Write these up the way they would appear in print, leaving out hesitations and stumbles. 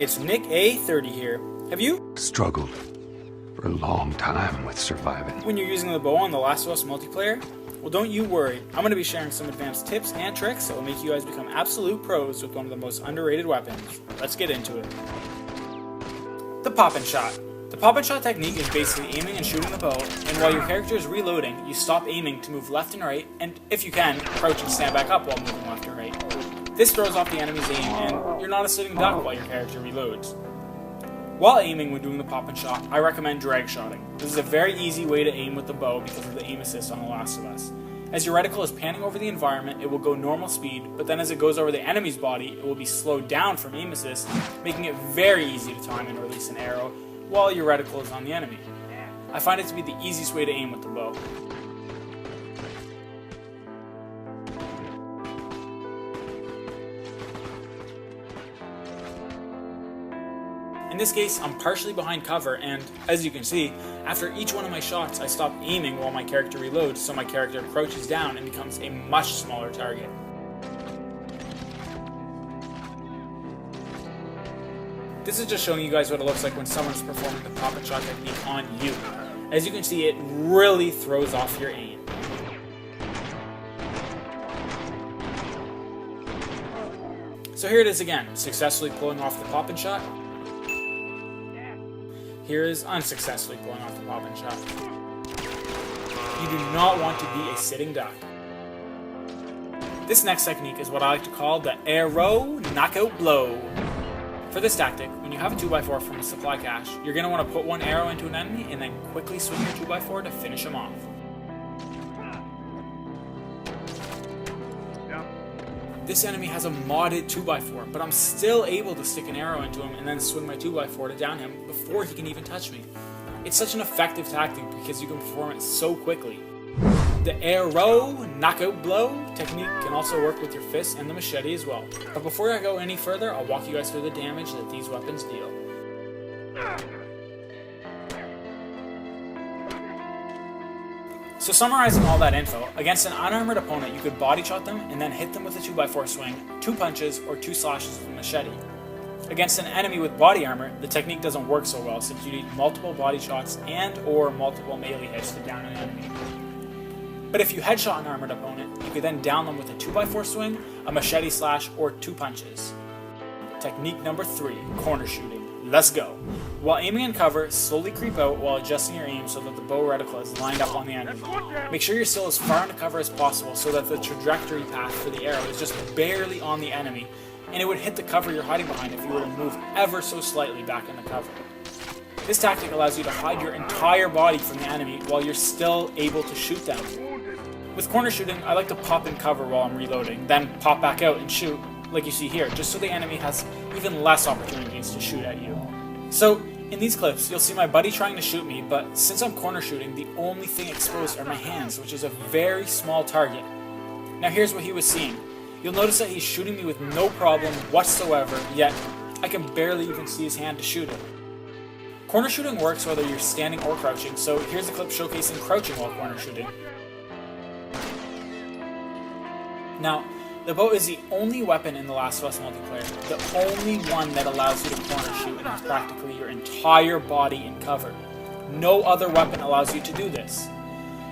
It's Nick A30 here. Have you struggled for a long time with surviving when you're using the bow on The Last of Us multiplayer? Well, don't you worry. I'm going to be sharing some advanced tips and tricks that will make you guys become absolute pros with one of the most underrated weapons. Let's get into it. The pop-in shot. The pop-in shot technique is basically aiming and shooting the bow, and while your character is reloading, you stop aiming to move left and right, and if you can, crouch and stand back up while moving left and right. This throws off the enemy's aim, and you're not a sitting duck while your character reloads. While aiming when doing the pop-in shot, I recommend drag shotting. This is a very easy way to aim with the bow because of the aim assist on The Last of Us. As your reticle is panning over the environment, it will go normal speed, but then as it goes over the enemy's body, it will be slowed down from aim assist, making it very easy to time and release an arrow while your reticle is on the enemy. I find it to be the easiest way to aim with the bow. In this case, I'm partially behind cover, and as you can see, after each one of my shots, I stop aiming while my character reloads, so my character crouches down and becomes a much smaller target. This is just showing you guys what it looks like when someone's performing the pop-in shot technique on you. As you can see, it really throws off your aim. So here it is again, successfully pulling off the pop-in shot. Here is unsuccessfully pulling off the pop-in shot. You do not want to be a sitting duck. This next technique is what I like to call the arrow knockout blow. For this tactic, when you have a 2x4 from a supply cache, you're going to want to put one arrow into an enemy and then quickly swing your 2x4 to finish him off. This enemy has a modded 2x4, but I'm still able to stick an arrow into him and then swing my 2x4 to down him before he can even touch me. It's such an effective tactic because you can perform it so quickly. The arrow knockout blow technique can also work with your fist and the machete as well. But before I go any further, I'll walk you guys through the damage that these weapons deal. So summarizing all that info, against an unarmored opponent you could body shot them and then hit them with a 2x4 swing, 2 punches, or 2 slashes with a machete. Against an enemy with body armor, the technique doesn't work so well since you need multiple body shots and or multiple melee hits to down an enemy. But if you headshot an armored opponent, you could then down them with a 2x4 swing, a machete slash, or 2 punches. Technique number 3, corner shooting. Let's go. While aiming in cover, slowly creep out while adjusting your aim so that the bow reticle is lined up on the enemy. Make sure you're still as far into cover as possible so that the trajectory path for the arrow is just barely on the enemy, and it would hit the cover you're hiding behind if you were to move ever so slightly back into cover. This tactic allows you to hide your entire body from the enemy while you're still able to shoot them. With corner shooting, I like to pop in cover while I'm reloading, then pop back out and shoot, like you see here, just so the enemy has even less opportunities to shoot at you. So, in these clips, you'll see my buddy trying to shoot me, but since I'm corner shooting, the only thing exposed are my hands, which is a very small target. Now here's what he was seeing. You'll notice that he's shooting me with no problem whatsoever, yet I can barely even see his hand to shoot it. Corner shooting works whether you're standing or crouching, so here's a clip showcasing crouching while corner shooting. Now, the bow is the only weapon in The Last of Us multiplayer, the only one that allows you to corner shoot and has practically your entire body in cover. No other weapon allows you to do this.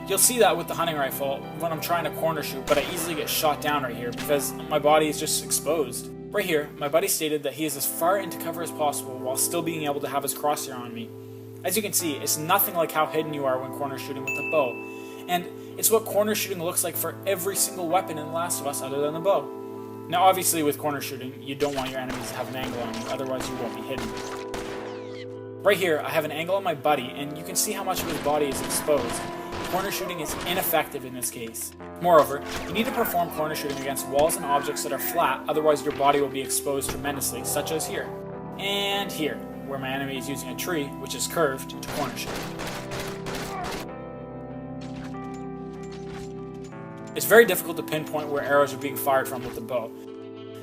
You'll see that with the hunting rifle when I'm trying to corner shoot, but I easily get shot down right here because my body is just exposed. Right here, my buddy stated that he is as far into cover as possible while still being able to have his crosshair on me. As you can see, it's nothing like how hidden you are when corner shooting with the bow, and it's what corner shooting looks like for every single weapon in The Last of Us other than the bow. Now obviously with corner shooting, you don't want your enemies to have an angle on you, otherwise you won't be hidden. Right here, I have an angle on my buddy, and you can see how much of his body is exposed. Corner shooting is ineffective in this case. Moreover, you need to perform corner shooting against walls and objects that are flat, otherwise your body will be exposed tremendously, such as here. And here, where my enemy is using a tree, which is curved, to corner shoot. It's very difficult to pinpoint where arrows are being fired from with the bow.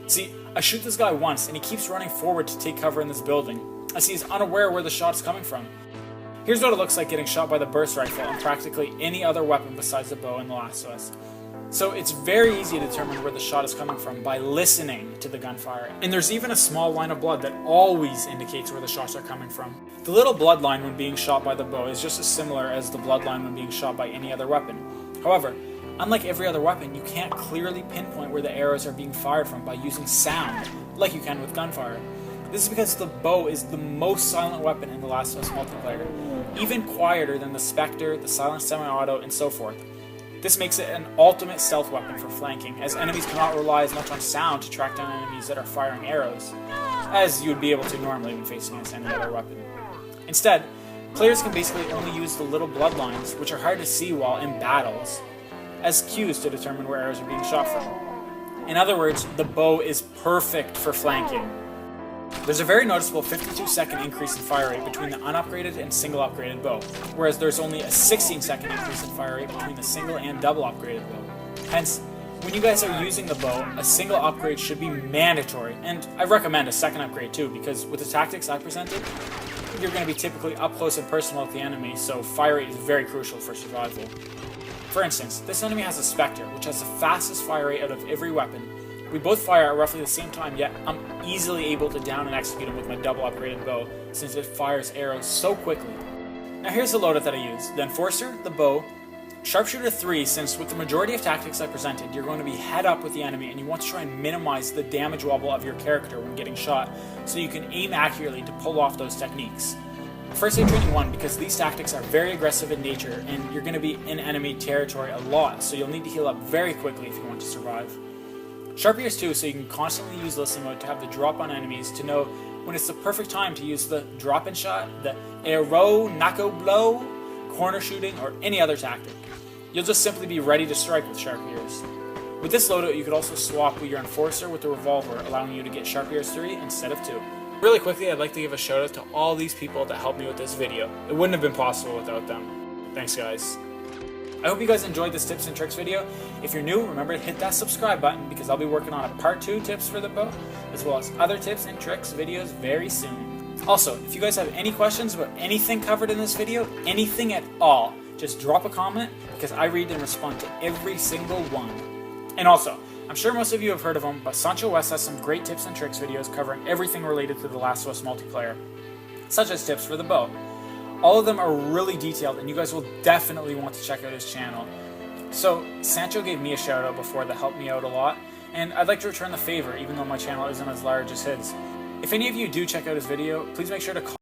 See, I shoot this guy once and he keeps running forward to take cover in this building, as he's unaware where the shot's coming from. Here's what it looks like getting shot by the burst rifle and practically any other weapon besides the bow in The Last of Us. So it's very easy to determine where the shot is coming from by listening to the gunfire. And there's even a small line of blood that always indicates where the shots are coming from. The little blood line when being shot by the bow is just as similar as the blood line when being shot by any other weapon. However, unlike every other weapon, you can't clearly pinpoint where the arrows are being fired from by using sound, like you can with gunfire. This is because the bow is the most silent weapon in The Last of Us multiplayer, even quieter than the Spectre, the Silent Semi-Auto, and so forth. This makes it an ultimate stealth weapon for flanking, as enemies cannot rely as much on sound to track down enemies that are firing arrows, as you would be able to normally when facing against any other weapon. Instead, players can basically only use the little bloodlines, which are hard to see while in battles, as cues to determine where arrows are being shot from. In other words, the bow is perfect for flanking. There's a very noticeable 52-second increase in fire rate between the unupgraded and single upgraded bow, whereas there's only a 16-second increase in fire rate between the single and double upgraded bow. Hence, when you guys are using the bow, a single upgrade should be mandatory, and I recommend a second upgrade too, because with the tactics I presented, you're going to be typically up close and personal with the enemy, so fire rate is very crucial for survival. For instance, this enemy has a Spectre, which has the fastest fire rate out of every weapon. We both fire at roughly the same time, yet I'm easily able to down and execute him with my double upgraded bow, since it fires arrows so quickly. Now here's the loadout that I use: the Enforcer, the bow, Sharpshooter 3, since with the majority of tactics I presented, you're going to be head up with the enemy and you want to try and minimize the damage wobble of your character when getting shot, so you can aim accurately to pull off those techniques. First Aid Training 1, because these tactics are very aggressive in nature and you're going to be in enemy territory a lot, so you'll need to heal up very quickly if you want to survive. Sharp Ears 2, so you can constantly use Listen Mode to have the drop on enemies to know when it's the perfect time to use the drop-in shot, the arrow, knocko blow, corner shooting, or any other tactic. You'll just simply be ready to strike with Sharp Ears. With this loadout, you could also swap your Enforcer with the Revolver, allowing you to get Sharp Ears 3 instead of 2. Really quickly, I'd like to give a shout out to all these people that helped me with this video. It wouldn't have been possible without them. Thanks guys. I hope you guys enjoyed this tips and tricks video. If you're new, remember to hit that subscribe button because I'll be working on a part 2 tips for the bow, as well as other tips and tricks videos very soon. Also, if you guys have any questions about anything covered in this video, anything at all, just drop a comment because I read and respond to every single one. And also, I'm sure most of you have heard of him, but Sancho West has some great tips and tricks videos covering everything related to The Last of Us multiplayer, such as tips for the bow. All of them are really detailed and you guys will definitely want to check out his channel. So, Sancho gave me a shout out before that helped me out a lot, and I'd like to return the favor even though my channel isn't as large as his. If any of you do check out his video, please make sure to